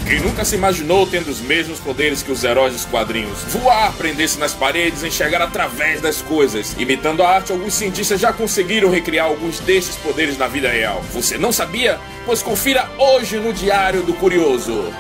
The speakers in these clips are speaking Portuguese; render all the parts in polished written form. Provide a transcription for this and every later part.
Quem nunca se imaginou tendo os mesmos poderes que os heróis dos quadrinhos? Voar, prender-se nas paredes, enxergar através das coisas. Imitando a arte, alguns cientistas já conseguiram recriar alguns destes poderes na vida real. Você não sabia? Pois confira hoje no Diário do Curioso.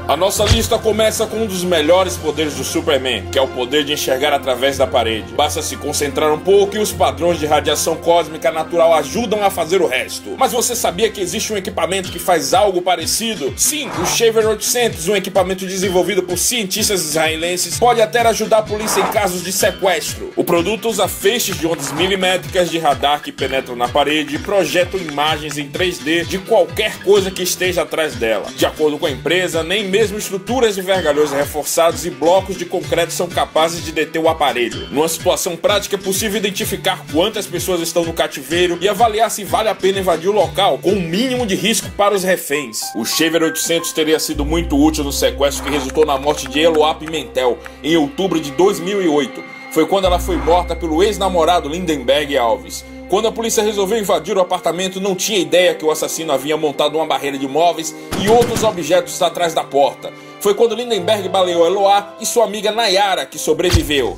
A nossa lista começa com um dos melhores poderes do Superman, que é o poder de enxergar através da parede. Basta se concentrar um pouco e os padrões de radiação cósmica natural ajudam a fazer o resto. Mas você sabia que existe um equipamento que faz algo parecido? Sim, o Shaver 800, um equipamento desenvolvido por cientistas israelenses, pode até ajudar a polícia em casos de sequestro. O produto usa feixes de ondas milimétricas de radar que penetram na parede e projetam imagens em 3D de qualquer coisa que esteja atrás dela. De acordo com a empresa, nem mesmo estruturas de vergalhões reforçados e blocos de concreto são capazes de deter o aparelho. Numa situação prática, é possível identificar quantas pessoas estão no cativeiro e avaliar se vale a pena invadir o local com o mínimo de risco para os reféns. O Shaver 800 teria sido muito útil no sequestro que resultou na morte de Eloá Pimentel em outubro de 2008. Foi quando ela foi morta pelo ex-namorado Lindenberg Alves. Quando a polícia resolveu invadir o apartamento, não tinha ideia que o assassino havia montado uma barreira de móveis e outros objetos atrás da porta. Foi quando Lindenberg baleou Eloá e sua amiga Nayara, que sobreviveu.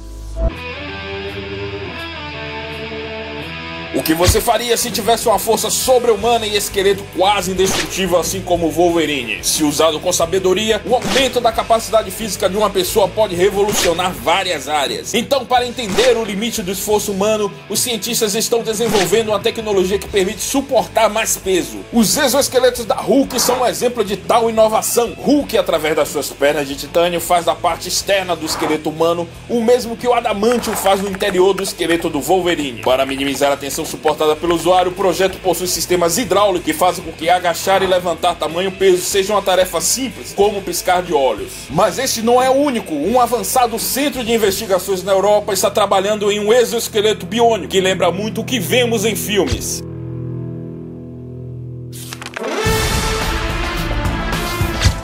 O que você faria se tivesse uma força sobre-humana e esqueleto quase indestrutível, assim como o Wolverine? Se usado com sabedoria, o aumento da capacidade física de uma pessoa pode revolucionar várias áreas. Então, para entender o limite do esforço humano, os cientistas estão desenvolvendo uma tecnologia que permite suportar mais peso. Os exoesqueletos da Hulk são um exemplo de tal inovação. Hulk, através das suas pernas de titânio, faz da parte externa do esqueleto humano o mesmo que o adamantium faz no interior do esqueleto do Wolverine. Para minimizar a tensão suportada pelo usuário, o projeto possui sistemas hidráulicos que fazem com que agachar e levantar tamanho peso seja uma tarefa simples, como piscar de olhos. Mas este não é o único. Um avançado centro de investigações na Europa está trabalhando em um exoesqueleto biônico que lembra muito o que vemos em filmes.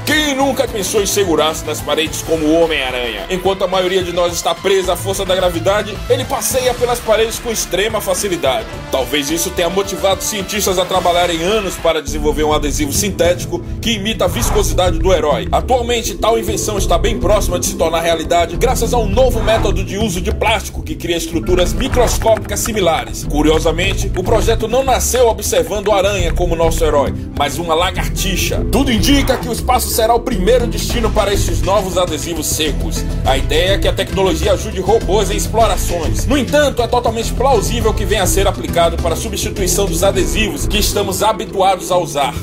Quem nunca pensou em segurar-se nas paredes como o Homem-Aranha? Enquanto a maioria de nós está presa à força da gravidade, ele passeia pelas paredes com extrema facilidade. Talvez isso tenha motivado cientistas a trabalharem anos para desenvolver um adesivo sintético que imita a viscosidade do herói. Atualmente, tal invenção está bem próxima de se tornar realidade graças a um novo método de uso de plástico que cria estruturas microscópicas similares. Curiosamente, o projeto não nasceu observando a aranha como nosso herói, mas uma lagartixa. Tudo indica que o espaço será o primeiro destino para estes novos adesivos secos. A ideia é que a tecnologia ajude robôs em explorações. No entanto, é totalmente plausível que venha a ser aplicado para a substituição dos adesivos que estamos habituados a usar.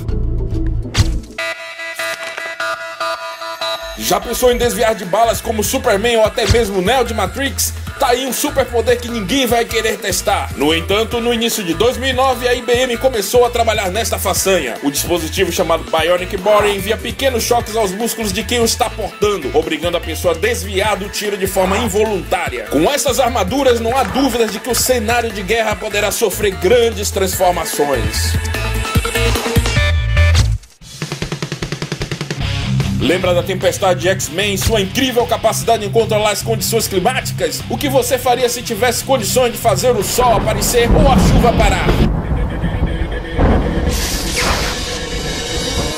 Já pensou em desviar de balas como Superman ou até mesmo Neo de Matrix? Tá aí um superpoder que ninguém vai querer testar. No entanto, no início de 2009, a IBM começou a trabalhar nesta façanha. O dispositivo chamado Bionic Body envia pequenos choques aos músculos de quem o está portando, obrigando a pessoa a desviar do tiro de forma involuntária. Com essas armaduras, não há dúvidas de que o cenário de guerra poderá sofrer grandes transformações. Lembra da Tempestade de X-Men e sua incrível capacidade em controlar as condições climáticas? O que você faria se tivesse condições de fazer o sol aparecer ou a chuva parar?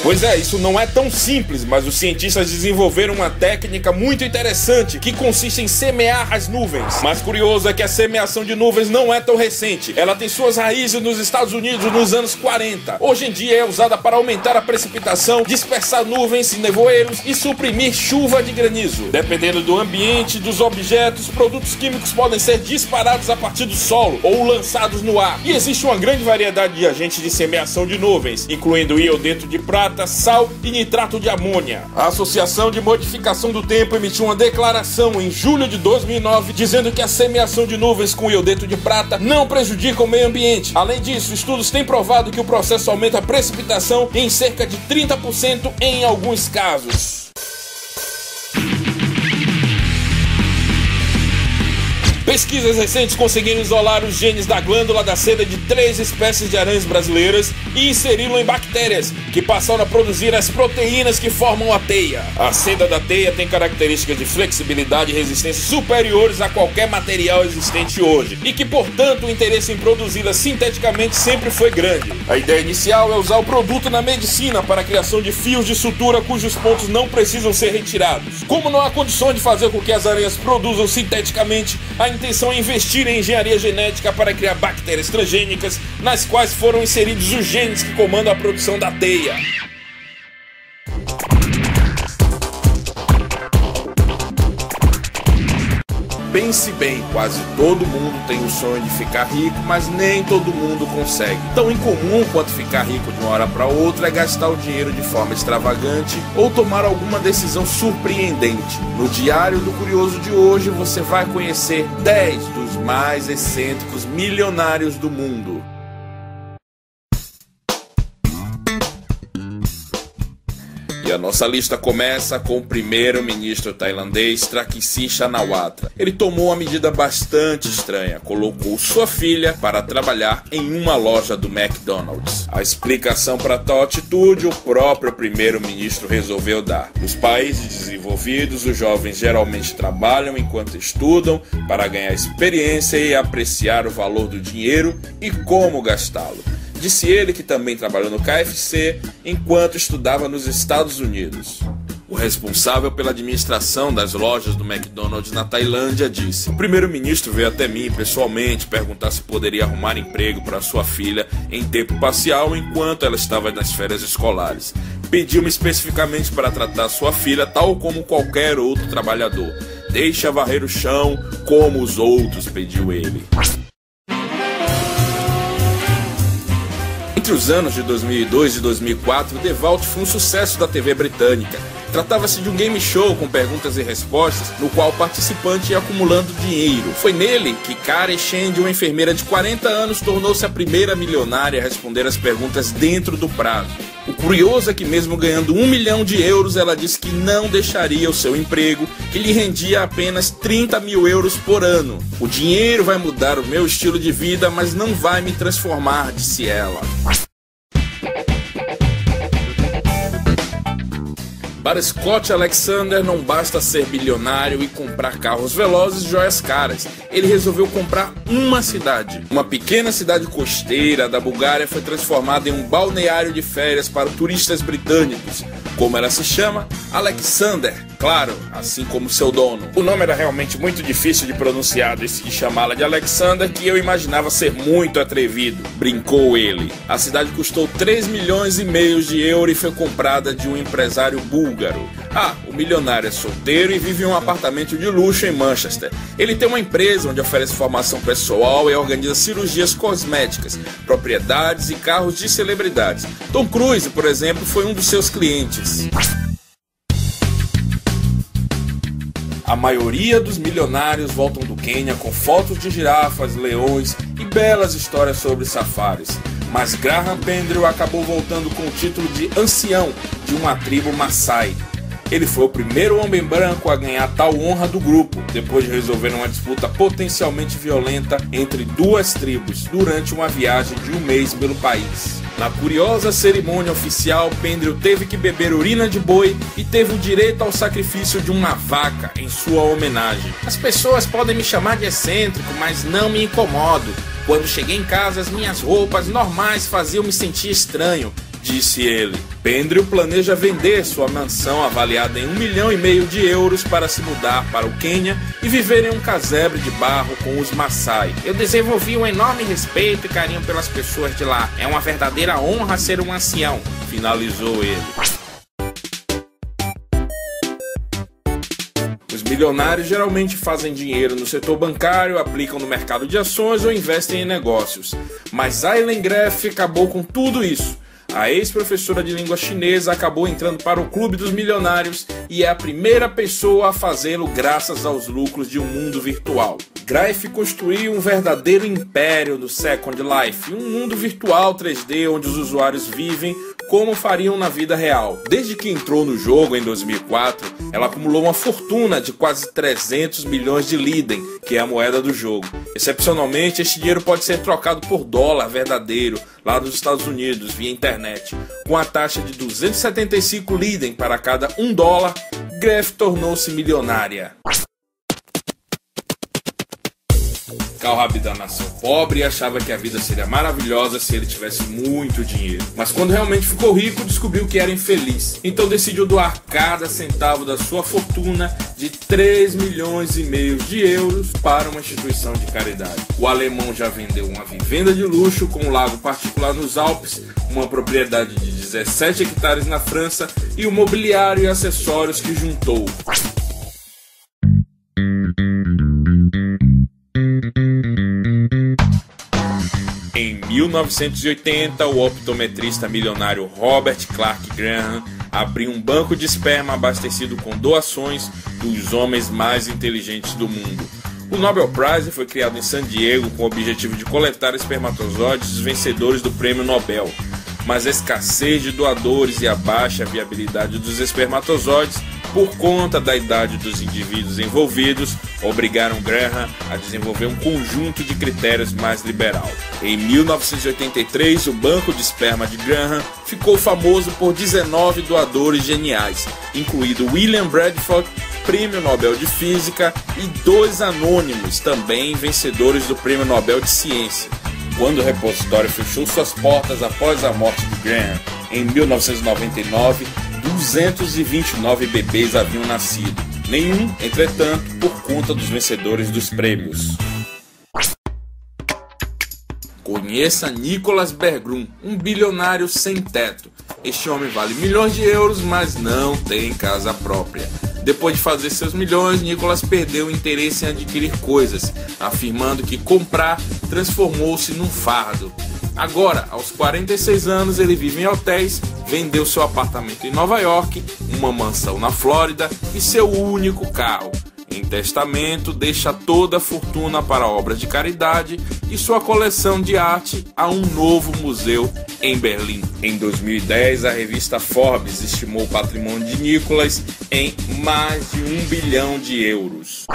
Pois é, isso não é tão simples, mas os cientistas desenvolveram uma técnica muito interessante que consiste em semear as nuvens. Mas curioso é que a semeação de nuvens não é tão recente. Ela tem suas raízes nos Estados Unidos nos anos 40. Hoje em dia é usada para aumentar a precipitação, dispersar nuvens e nevoeiros e suprimir chuva de granizo. Dependendo do ambiente e dos objetos, produtos químicos podem ser disparados a partir do solo ou lançados no ar. E existe uma grande variedade de agentes de semeação de nuvens, incluindo iodeto de prata, sal e nitrato de amônia. A Associação de Modificação do Tempo emitiu uma declaração em julho de 2009 dizendo que a semeação de nuvens com iodeto de prata não prejudica o meio ambiente. Além disso, estudos têm provado que o processo aumenta a precipitação em cerca de 30% em alguns casos. Pesquisas recentes conseguiram isolar os genes da glândula da seda de 3 espécies de aranhas brasileiras e inseri-lo em bactérias, que passaram a produzir as proteínas que formam a teia. A seda da teia tem características de flexibilidade e resistência superiores a qualquer material existente hoje, e que, portanto, o interesse em produzi-la sinteticamente sempre foi grande. A ideia inicial é usar o produto na medicina para a criação de fios de sutura cujos pontos não precisam ser retirados. Como não há condições de fazer com que as aranhas produzam sinteticamente, a intenção é investir em engenharia genética para criar bactérias transgênicas, nas quais foram inseridos os genes que comandam a produção da teia. Pense bem, quase todo mundo tem o sonho de ficar rico, mas nem todo mundo consegue. Tão incomum quanto ficar rico de uma hora para outra é gastar o dinheiro de forma extravagante ou tomar alguma decisão surpreendente. No Diário do Curioso de hoje você vai conhecer 10 dos mais excêntricos milionários do mundo. E a nossa lista começa com o primeiro-ministro tailandês Thaksin Shinawatra. Ele tomou uma medida bastante estranha, colocou sua filha para trabalhar em uma loja do McDonald's. A explicação para tal atitude o próprio primeiro-ministro resolveu dar. Nos países desenvolvidos, os jovens geralmente trabalham enquanto estudam para ganhar experiência e apreciar o valor do dinheiro e como gastá-lo. Disse ele que também trabalhou no KFC enquanto estudava nos Estados Unidos. O responsável pela administração das lojas do McDonald's na Tailândia disse: o primeiro-ministro veio até mim pessoalmente perguntar se poderia arrumar emprego para sua filha em tempo parcial enquanto ela estava nas férias escolares. Pediu-me especificamente para tratar sua filha tal como qualquer outro trabalhador. Deixa varrer o chão como os outros, pediu ele. Entre os anos de 2002 e 2004, The Vault foi um sucesso da TV britânica. Tratava-se de um game show com perguntas e respostas, no qual o participante ia acumulando dinheiro. Foi nele que Karen Shand, uma enfermeira de 40 anos, tornou-se a primeira milionária a responder as perguntas dentro do prazo. O curioso é que mesmo ganhando 1 milhão de euros, ela disse que não deixaria o seu emprego, que lhe rendia apenas 30 mil euros por ano. O dinheiro vai mudar o meu estilo de vida, mas não vai me transformar, disse ela. Para Scott Alexander não basta ser bilionário e comprar carros velozes e joias caras. Ele resolveu comprar uma cidade. Uma pequena cidade costeira da Bulgária foi transformada em um balneário de férias para turistas britânicos. Como ela se chama? Alexander, claro, assim como seu dono. O nome era realmente muito difícil de pronunciar, decidi chamá-la de Alexander, que eu imaginava ser muito atrevido, brincou ele. A cidade custou 3 milhões e meio de euros e foi comprada de um empresário búlgaro. O milionário é solteiro e vive em um apartamento de luxo em Manchester. Ele tem uma empresa onde oferece formação pessoal e organiza cirurgias cosméticas, propriedades e carros de celebridades. Tom Cruise, por exemplo, foi um dos seus clientes. A maioria dos milionários voltam do Quênia com fotos de girafas, leões e belas histórias sobre safaris. Mas Graham Pendrell acabou voltando com o título de ancião de uma tribo Maasai. Ele foi o primeiro homem branco a ganhar tal honra do grupo, depois de resolver uma disputa potencialmente violenta entre duas tribos durante uma viagem de um mês pelo país. Na curiosa cerimônia oficial, Pendrell teve que beber urina de boi e teve o direito ao sacrifício de uma vaca em sua homenagem. As pessoas podem me chamar de excêntrico, mas não me incomodo. Quando cheguei em casa, as minhas roupas normais faziam me sentir estranho, disse ele. Pendrell planeja vender sua mansão avaliada em 1,5 milhão de euros para se mudar para o Quênia e viver em um casebre de barro com os Maasai. Eu desenvolvi um enorme respeito e carinho pelas pessoas de lá. É uma verdadeira honra ser um ancião, finalizou ele. Os milionários geralmente fazem dinheiro no setor bancário, aplicam no mercado de ações ou investem em negócios. Mas Aileen Greff acabou com tudo isso. A ex-professora de língua chinesa acabou entrando para o clube dos milionários e é a primeira pessoa a fazê-lo graças aos lucros de um mundo virtual. Greff construiu um verdadeiro império do Second Life, um mundo virtual 3D onde os usuários vivem como fariam na vida real. Desde que entrou no jogo em 2004, ela acumulou uma fortuna de quase 300 milhões de Liden, que é a moeda do jogo. Excepcionalmente, este dinheiro pode ser trocado por dólar verdadeiro lá nos Estados Unidos via internet. Com a taxa de 275 Liden para cada $1, Gref tornou-se milionária. Kalhab da nação pobre achava que a vida seria maravilhosa se ele tivesse muito dinheiro. Mas quando realmente ficou rico, descobriu que era infeliz. Então decidiu doar cada centavo da sua fortuna de 3,5 milhões de euros para uma instituição de caridade. O alemão já vendeu uma vivenda de luxo com um lago particular nos Alpes, uma propriedade de 17 hectares na França e o mobiliário e acessórios que juntou. Em 1980, o optometrista milionário Robert Clark Graham abriu um banco de esperma abastecido com doações dos homens mais inteligentes do mundo. O Nobel Prize foi criado em San Diego com o objetivo de coletar espermatozoides dos vencedores do Prêmio Nobel, mas a escassez de doadores e a baixa viabilidade dos espermatozoides por conta da idade dos indivíduos envolvidos, obrigaram Graham a desenvolver um conjunto de critérios mais liberal. Em 1983, o banco de esperma de Graham ficou famoso por 19 doadores geniais, incluído William Bradford, Prêmio Nobel de Física, e 2 anônimos, também vencedores do Prêmio Nobel de Ciência. Quando o repositório fechou suas portas após a morte de Graham, em 1999, 229 bebês haviam nascido, nenhum, entretanto, por conta dos vencedores dos prêmios. Conheça Nicholas Berggren, um bilionário sem teto. Este homem vale milhões de euros, mas não tem casa própria. Depois de fazer seus milhões, Nicholas perdeu o interesse em adquirir coisas, afirmando que comprar transformou-se num fardo. Agora, aos 46 anos, ele vive em hotéis, vendeu seu apartamento em Nova York, uma mansão na Flórida e seu único carro. Em testamento, deixa toda a fortuna para obras de caridade e sua coleção de arte a um novo museu em Berlim. Em 2010, a revista Forbes estimou o patrimônio de Nicholas em mais de 1 bilhão de euros.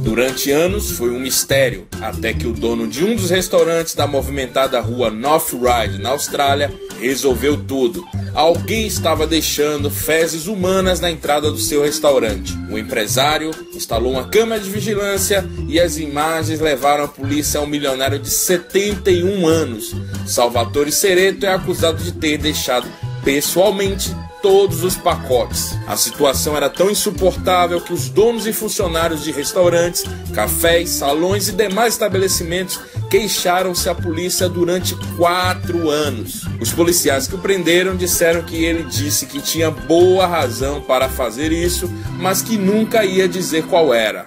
Durante anos foi um mistério, até que o dono de um dos restaurantes da movimentada rua North Ryde, na Austrália, resolveu tudo. Alguém estava deixando fezes humanas na entrada do seu restaurante. O empresário instalou uma câmera de vigilância e as imagens levaram a polícia a um milionário de 71 anos. Salvatore Cereto é acusado de ter deixado pessoalmente todos os pacotes. A situação era tão insuportável que os donos e funcionários de restaurantes, cafés, salões e demais estabelecimentos queixaram-se à polícia durante 4 anos. Os policiais que o prenderam disseram que ele disse que tinha boa razão para fazer isso, mas que nunca ia dizer qual era.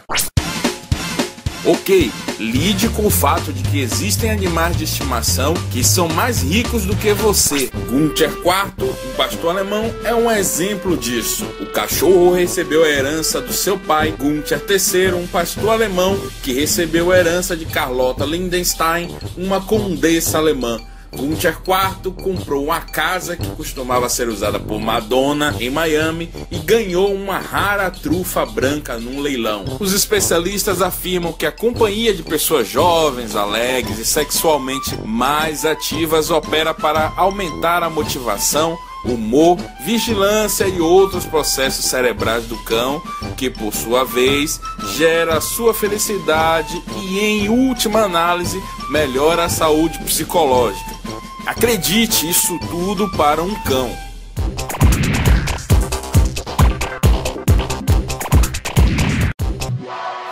Ok, lide com o fato de que existem animais de estimação que são mais ricos do que você. Günther IV, um pastor alemão, é um exemplo disso. O cachorro recebeu a herança do seu pai, Günther III, um pastor alemão que recebeu a herança de Carlota Lindenstein, uma condessa alemã. Günther IV comprou uma casa que costumava ser usada por Madonna em Miami e ganhou uma rara trufa branca num leilão. Os especialistas afirmam que a companhia de pessoas jovens, alegres e sexualmente mais ativas opera para aumentar a motivação, humor, vigilância e outros processos cerebrais do cão, que por sua vez gera a sua felicidade e, em última análise, melhora a saúde psicológica. Acredite, isso tudo para um cão.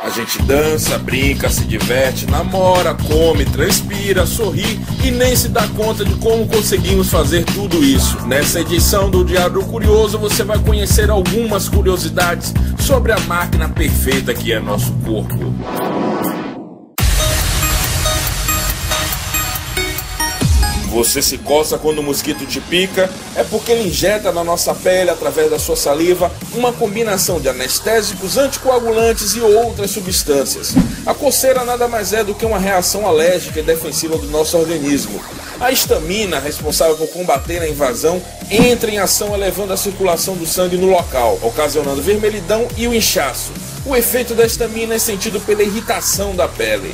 A gente dança, brinca, se diverte, namora, come, transpira, sorri e nem se dá conta de como conseguimos fazer tudo isso. Nessa edição do Diário Curioso você vai conhecer algumas curiosidades sobre a máquina perfeita que é nosso corpo. você se coça quando o mosquito te pica, é porque ele injeta na nossa pele, através da sua saliva, uma combinação de anestésicos, anticoagulantes e outras substâncias. A coceira nada mais é do que uma reação alérgica e defensiva do nosso organismo. A histamina, responsável por combater a invasão, entra em ação elevando a circulação do sangue no local, ocasionando vermelhidão e o inchaço. O efeito da histamina é sentido pela irritação da pele.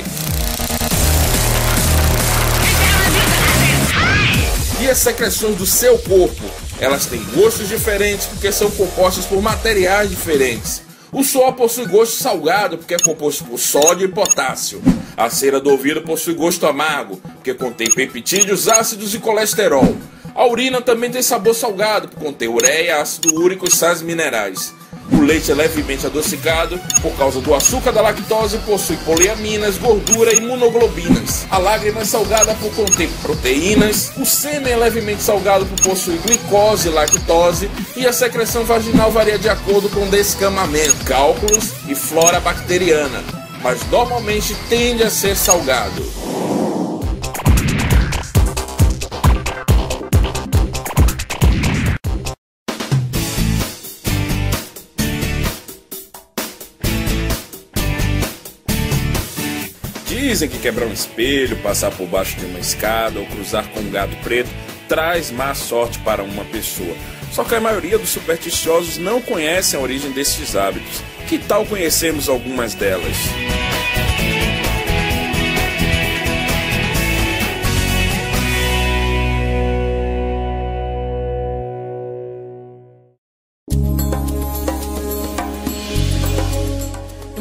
E as secreções do seu corpo? Elas têm gostos diferentes porque são compostas por materiais diferentes. O suor possui gosto salgado porque é composto por sódio e potássio. A cera do ouvido possui gosto amargo porque contém peptídeos, ácidos e colesterol. A urina também tem sabor salgado porque contém ureia, ácido úrico e sais minerais. O leite é levemente adocicado por causa do açúcar da lactose, possui poliaminas, gordura e imunoglobinas. A lágrima é salgada por conter proteínas. O sêmen é levemente salgado por possuir glicose e lactose. E a secreção vaginal varia de acordo com descamamento, cálculos e flora bacteriana, mas normalmente tende a ser salgado. Dizem que quebrar um espelho, passar por baixo de uma escada ou cruzar com um gato preto traz má sorte para uma pessoa. Só que a maioria dos supersticiosos não conhecem a origem destes hábitos. Que tal conhecermos algumas delas?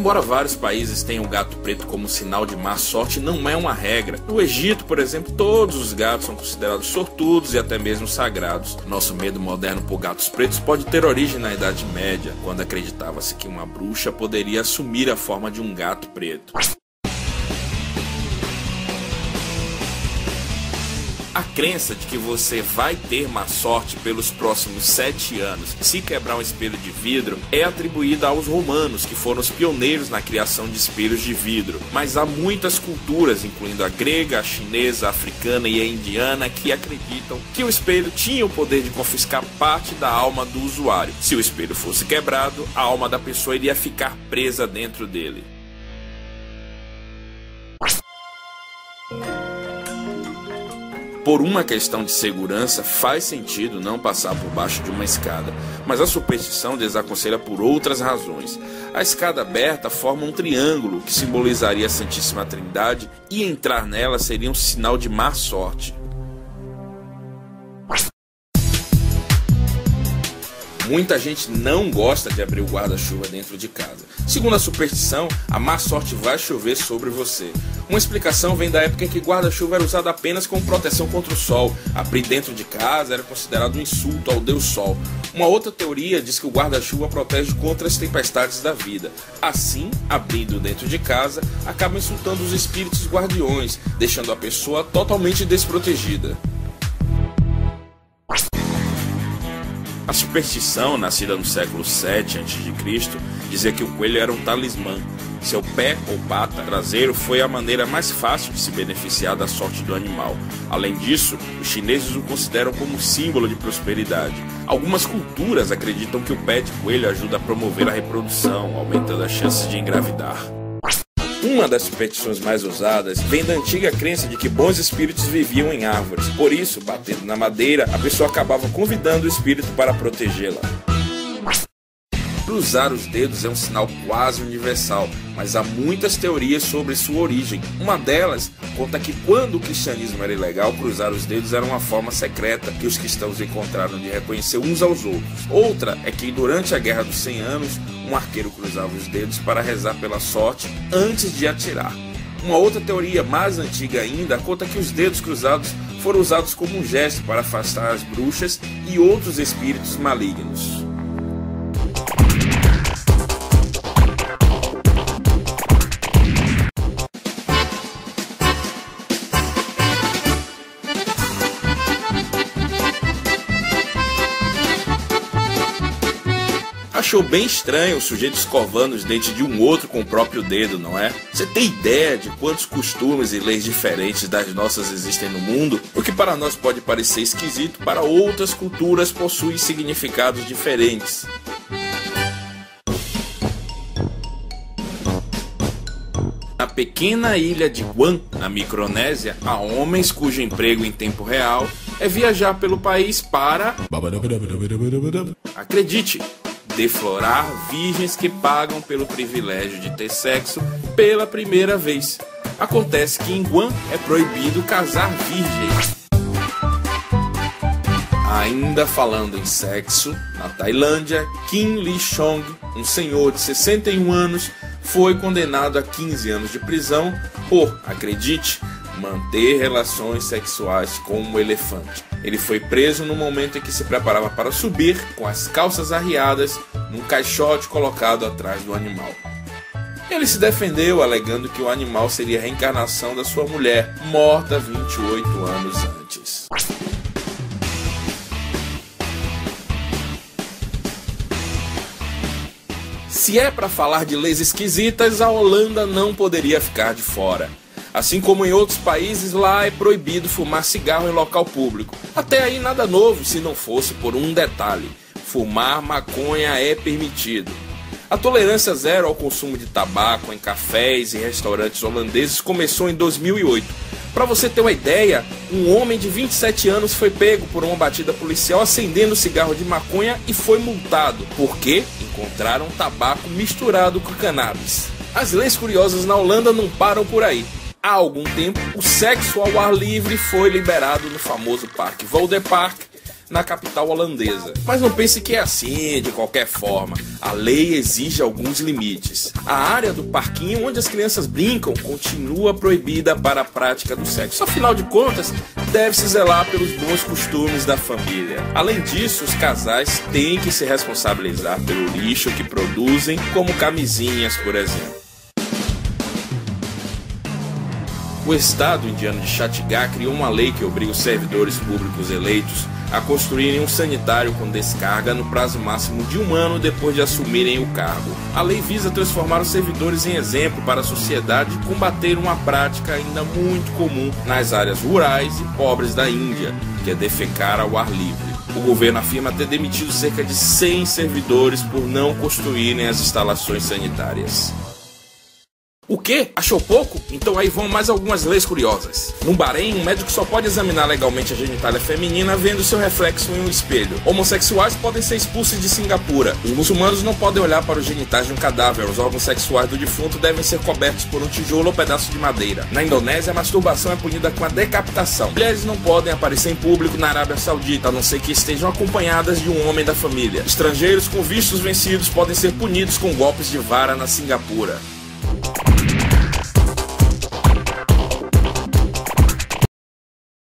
Embora vários países tenham o gato preto como sinal de má sorte, não é uma regra. No Egito, por exemplo, todos os gatos são considerados sortudos e até mesmo sagrados. Nosso medo moderno por gatos pretos pode ter origem na Idade Média, quando acreditava-se que uma bruxa poderia assumir a forma de um gato preto. A crença de que você vai ter má sorte pelos próximos 7 anos se quebrar um espelho de vidro é atribuída aos romanos, que foram os pioneiros na criação de espelhos de vidro. Mas há muitas culturas, incluindo a grega, a chinesa, a africana e a indiana, que acreditam que o espelho tinha o poder de confiscar parte da alma do usuário. Se o espelho fosse quebrado, a alma da pessoa iria ficar presa dentro dele. Por uma questão de segurança, faz sentido não passar por baixo de uma escada, mas a superstição desaconselha por outras razões. A escada aberta forma um triângulo que simbolizaria a Santíssima Trindade e entrar nela seria um sinal de má sorte. Muita gente não gosta de abrir o guarda-chuva dentro de casa. Segundo a superstição, a má sorte vai chover sobre você. Uma explicação vem da época em que guarda-chuva era usado apenas como proteção contra o sol. Abrir dentro de casa era considerado um insulto ao Deus Sol. Uma outra teoria diz que o guarda-chuva protege contra as tempestades da vida. Assim, abrindo dentro de casa, acaba insultando os espíritos guardiões, deixando a pessoa totalmente desprotegida. A superstição, nascida no século VII a.C., dizia que o coelho era um talismã. Seu pé ou pata traseiro foi a maneira mais fácil de se beneficiar da sorte do animal. Além disso, os chineses o consideram como símbolo de prosperidade. Algumas culturas acreditam que o pé de coelho ajuda a promover a reprodução, aumentando as chances de engravidar. Uma das superstições mais usadas vem da antiga crença de que bons espíritos viviam em árvores. Por isso, batendo na madeira, a pessoa acabava convidando o espírito para protegê-la. Cruzar os dedos é um sinal quase universal, mas há muitas teorias sobre sua origem. Uma delas conta que quando o cristianismo era ilegal, cruzar os dedos era uma forma secreta que os cristãos encontraram de reconhecer uns aos outros. Outra é que durante a Guerra dos 100 Anos, um arqueiro cruzava os dedos para rezar pela sorte antes de atirar. Uma outra teoria mais antiga ainda conta que os dedos cruzados foram usados como um gesto para afastar as bruxas e outros espíritos malignos. A Achou bem estranho o sujeito escovando os dentes de um outro com o próprio dedo, não é? Você tem ideia de quantos costumes e leis diferentes das nossas existem no mundo? O que para nós pode parecer esquisito, para outras culturas possui significados diferentes. Na pequena ilha de Guam, na Micronésia, há homens cujo emprego em tempo real é viajar pelo país para... acredite, deflorar virgens que pagam pelo privilégio de ter sexo pela primeira vez. Acontece que em Guam é proibido casar virgens. Ainda falando em sexo, na Tailândia, Kim Lee Chong, um senhor de 61 anos, foi condenado a 15 anos de prisão por, acredite, manter relações sexuais com um elefante. Ele foi preso no momento em que se preparava para subir, com as calças arriadas, num caixote colocado atrás do animal. Ele se defendeu, alegando que o animal seria a reencarnação da sua mulher, morta 28 anos antes. Se é para falar de leis esquisitas, a Holanda não poderia ficar de fora. Assim como em outros países, lá é proibido fumar cigarro em local público. Até aí nada novo, se não fosse por um detalhe: fumar maconha é permitido. A tolerância zero ao consumo de tabaco em cafés e restaurantes holandeses começou em 2008. Para você ter uma ideia, um homem de 27 anos foi pego por uma batida policial acendendo cigarro de maconha e foi multado, porque encontraram tabaco misturado com cannabis. As leis curiosas na Holanda não param por aí. Há algum tempo, o sexo ao ar livre foi liberado no famoso Parque Vondelpark, na capital holandesa. Mas não pense que é assim, de qualquer forma. A lei exige alguns limites. A área do parquinho onde as crianças brincam continua proibida para a prática do sexo. Afinal de contas, deve-se zelar pelos bons costumes da família. Além disso, os casais têm que se responsabilizar pelo lixo que produzem, como camisinhas, por exemplo. O estado indiano de Chhattisgarh criou uma lei que obriga os servidores públicos eleitos a construírem um sanitário com descarga no prazo máximo de 1 ano depois de assumirem o cargo. A lei visa transformar os servidores em exemplo para a sociedade e combater uma prática ainda muito comum nas áreas rurais e pobres da Índia, que é defecar ao ar livre. O governo afirma ter demitido cerca de 100 servidores por não construírem as instalações sanitárias. O quê? Achou pouco? Então aí vão mais algumas leis curiosas. No Bahrein, um médico só pode examinar legalmente a genitália feminina vendo seu reflexo em um espelho. Homossexuais podem ser expulsos de Singapura. Os muçulmanos não podem olhar para os genitais de um cadáver. Os órgãos sexuais do defunto devem ser cobertos por um tijolo ou pedaço de madeira. Na Indonésia, a masturbação é punida com a decapitação. Mulheres não podem aparecer em público na Arábia Saudita, a não ser que estejam acompanhadas de um homem da família. Estrangeiros com vistos vencidos podem ser punidos com golpes de vara na Singapura.